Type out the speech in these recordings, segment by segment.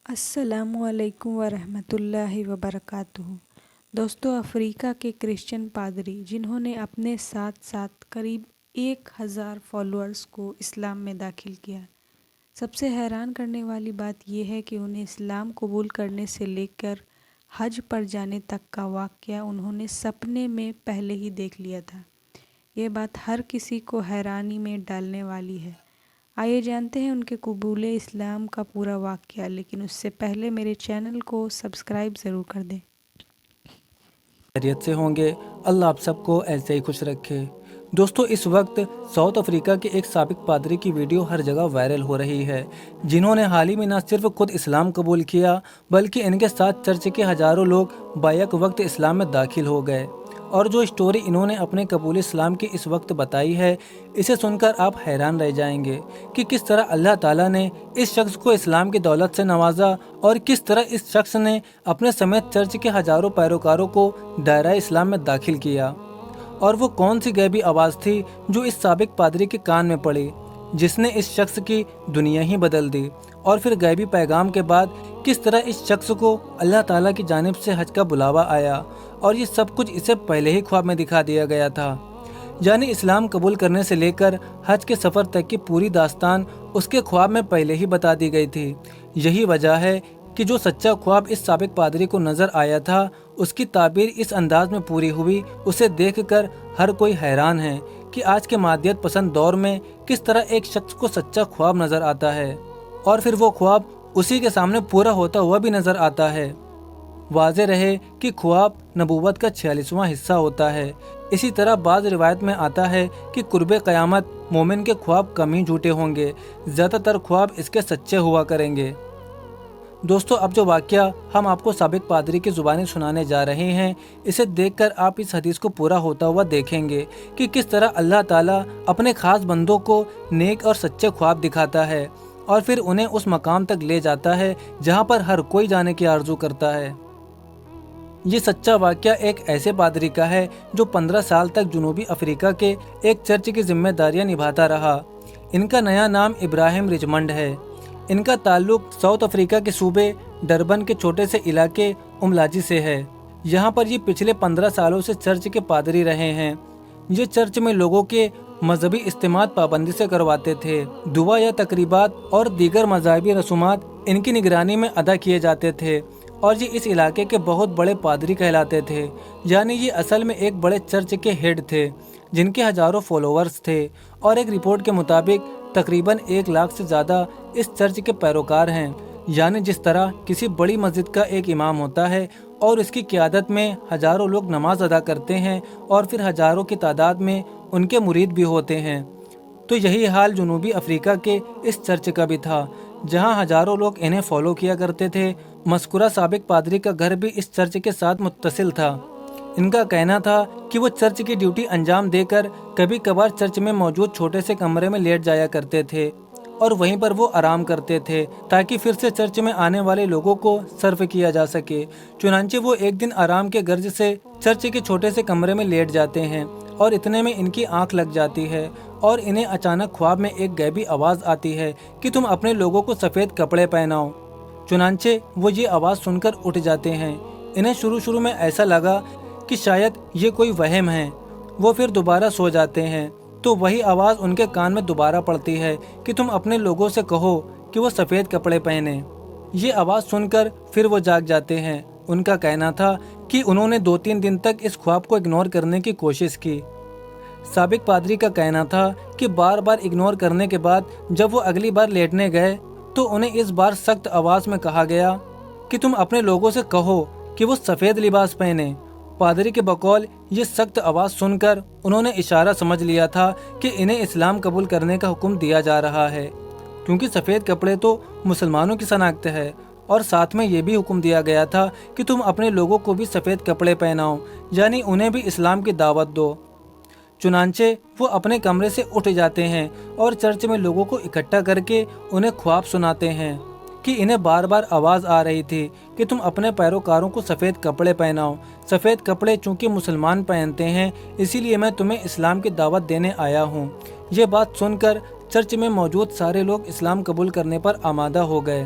السلام علیکم ورحمۃ اللہ وبرکاتہ۔ دوستو، افریقہ کے کرسچن پادری جنہوں نے اپنے ساتھ ساتھ قریب 1000 فالوورز کو اسلام میں داخل کیا، سب سے حیران کرنے والی بات یہ ہے کہ انہیں اسلام قبول کرنے سے لے کر حج پر جانے تک کا واقعہ انہوں نے سپنے میں پہلے ہی دیکھ لیا تھا۔ یہ بات ہر کسی کو حیرانی میں ڈالنے والی ہے۔ آئیے جانتے ہیں ان کے قبول اسلام کا پورا واقعہ، لیکن اس سے پہلے میرے چینل کو سبسکرائب ضرور کر دیں۔ خیریت سے ہوں گے، اللہ آپ سب کو ایسے ہی خوش رکھے۔ دوستو، اس وقت ساؤتھ افریقہ کے ایک سابق پادری کی ویڈیو ہر جگہ وائرل ہو رہی ہے، جنہوں نے حال ہی میں نہ صرف خود اسلام قبول کیا بلکہ ان کے ساتھ چرچ کے ہزاروں لوگ بیک وقت اسلام میں داخل ہو گئے۔ اور جو سٹوری انہوں نے اپنے قبول اسلام کی اس وقت بتائی ہے، اسے سن کر آپ حیران رہ جائیں گے کہ کس طرح اللہ تعالیٰ نے اس شخص کو اسلام کی دولت سے نوازا اور کس طرح اس شخص نے اپنے سمیت چرچ کے ہزاروں پیروکاروں کو دائرہ اسلام میں داخل کیا۔ اور وہ کون سی غیبی آواز تھی جو اس سابق پادری کے کان میں پڑی، جس نے اس شخص کی دنیا ہی بدل دی؟ اور پھر غیبی پیغام کے بعد کس طرح اس شخص کو اللہ تعالیٰ کی جانب سے حج کا بلاوا آیا، اور یہ سب کچھ اسے پہلے ہی خواب میں دکھا دیا گیا تھا؟ یعنی اسلام قبول کرنے سے لے کر حج کے سفر تک کی پوری داستان اس کے خواب میں پہلے ہی بتا دی گئی تھی۔ یہی وجہ ہے کہ جو سچا خواب اس سابق پادری کو نظر آیا تھا، اس کی تعبیر اس انداز میں پوری ہوئی۔ اسے دیکھ کر ہر کوئی حیران ہے کہ آج کے مادیت پسند دور میں کس طرح ایک شخص کو سچا خواب نظر آتا ہے، اور پھر وہ خواب اسی کے سامنے پورا ہوتا ہوا بھی نظر آتا ہے۔ واضح رہے کہ خواب نبوت کا 46واں حصہ ہوتا ہے۔ اسی طرح بعض روایت میں آتا ہے کہ قرب قیامت مومن کے خواب کم ہی جھوٹے ہوں گے، زیادہ تر خواب اس کے سچے ہوا کریں گے۔ دوستو، اب جو واقعہ ہم آپ کو سابق پادری کی زبانی سنانے جا رہے ہیں، اسے دیکھ کر آپ اس حدیث کو پورا ہوتا ہوا دیکھیں گے کہ کس طرح اللہ تعالیٰ اپنے خاص بندوں کو نیک اور سچے خواب دکھاتا ہے اور پھر انہیں اس مقام تک لے جاتا ہے جہاں پر ہر کوئی جانے کی آرزو کرتا ہے۔ یہ سچا واقعہ ایک ایسے پادری کا ہے جو 15 سال تک جنوبی افریقہ کے ایک چرچ کی ذمہ داریاں نبھاتا رہا۔ ان کا نیا نام ابراہیم رچمنڈ ہے۔ ان کا تعلق ساؤتھ افریقہ کے صوبے ڈربن کے چھوٹے سے علاقے املاجی سے ہے۔ یہاں پر یہ پچھلے 15 سالوں سے چرچ کے پادری رہے ہیں۔ یہ چرچ میں لوگوں کے مذہبی اجتماعات پابندی سے کرواتے تھے۔ دعا یا تقریبات اور دیگر مذہبی رسومات ان کی نگرانی میں ادا کیے جاتے تھے، اور یہ اس علاقے کے بہت بڑے پادری کہلاتے تھے۔ یعنی یہ اصل میں ایک بڑے چرچ کے ہیڈ تھے جن کے ہزاروں فالوورز تھے، اور ایک رپورٹ کے مطابق تقریباً 1 لاکھ سے زیادہ اس چرچ کے پیروکار ہیں۔ یعنی جس طرح کسی بڑی مسجد کا ایک امام ہوتا ہے اور اس کی قیادت میں ہزاروں لوگ نماز ادا کرتے ہیں، اور پھر ہزاروں کی تعداد میں ان کے مرید بھی ہوتے ہیں، تو یہی حال جنوبی افریقہ کے اس چرچ کا بھی تھا، جہاں ہزاروں لوگ انہیں فالو کیا کرتے تھے۔ مذکورہ سابق پادری کا گھر بھی اس چرچ کے ساتھ متصل تھا۔ ان کا کہنا تھا کہ وہ چرچ کی ڈیوٹی انجام دے کر کبھی کبھار چرچ میں موجود چھوٹے سے کمرے میں لیٹ جایا کرتے تھے، اور وہیں پر وہ آرام کرتے تھے تاکہ پھر سے چرچ میں آنے والے لوگوں کو سرو کیا جا سکے۔ چنانچہ وہ ایک دن آرام کے غرض سے چرچ کے چھوٹے سے کمرے میں لیٹ جاتے ہیں، اور اتنے میں ان کی آنکھ لگ جاتی ہے، اور انہیں اچانک خواب میں ایک غیبی آواز آتی ہے کہ تم اپنے لوگوں کو سفید کپڑے پہناؤ۔ چنانچہ وہ یہ آواز سن کر اٹھ جاتے ہیں۔ انہیں شروع میں ایسا لگا کہ شاید یہ کوئی وہم ہے۔ وہ پھر دوبارہ سو جاتے ہیں تو وہی آواز ان کے کان میں دوبارہ پڑتی ہے کہ تم اپنے لوگوں سے کہو کہ وہ سفید کپڑے پہنیں۔ یہ آواز سن کر پھر وہ جاگ جاتے ہیں۔ ان کا کہنا تھا کہ انہوں نے 2-3 دن تک اس خواب کو اگنور کرنے کی کوشش کی۔ سابق پادری کا کہنا تھا کہ بار بار اگنور کرنے کے بعد جب وہ اگلی بار لیٹنے گئے تو انہیں اس بار سخت آواز میں کہا گیا کہ تم اپنے لوگوں سے کہو کہ وہ سفید لباس پہنیں۔ پادری کے بقول یہ سخت آواز سن کر انہوں نے اشارہ سمجھ لیا تھا کہ انہیں اسلام قبول کرنے کا حکم دیا جا رہا ہے، کیونکہ سفید کپڑے تو مسلمانوں کی شناخت ہے، اور ساتھ میں یہ بھی حکم دیا گیا تھا کہ تم اپنے لوگوں کو بھی سفید کپڑے پہناؤ، یعنی انہیں بھی اسلام کی دعوت دو۔ چنانچہ وہ اپنے کمرے سے اٹھ جاتے ہیں اور چرچ میں لوگوں کو اکٹھا کر کے انہیں خواب سناتے ہیں کہ انہیں بار بار آواز آ رہی تھی کہ تم اپنے پیروکاروں کو سفید کپڑے پہناؤ۔ سفید کپڑے چونکہ مسلمان پہنتے ہیں، اسی لیے میں تمہیں اسلام کی دعوت دینے آیا ہوں۔ یہ بات سن کر چرچ میں موجود سارے لوگ اسلام قبول کرنے پر آمادہ ہو گئے۔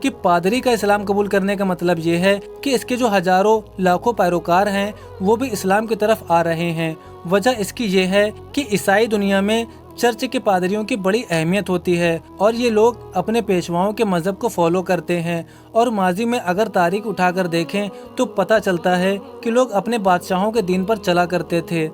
کہ پادری کا اسلام قبول کرنے کا مطلب یہ ہے کہ اس کے جو ہزاروں لاکھوں پیروکار ہیں وہ بھی اسلام کی طرف آ رہے ہیں۔ وجہ اس کی یہ ہے کہ عیسائی دنیا میں چرچ کے پادریوں کی بڑی اہمیت ہوتی ہے اور یہ لوگ اپنے پیشواؤں کے مذہب کو فالو کرتے ہیں، اور ماضی میں اگر تاریخ اٹھا کر دیکھیں تو پتہ چلتا ہے کہ لوگ اپنے بادشاہوں کے دین پر چلا کرتے تھے۔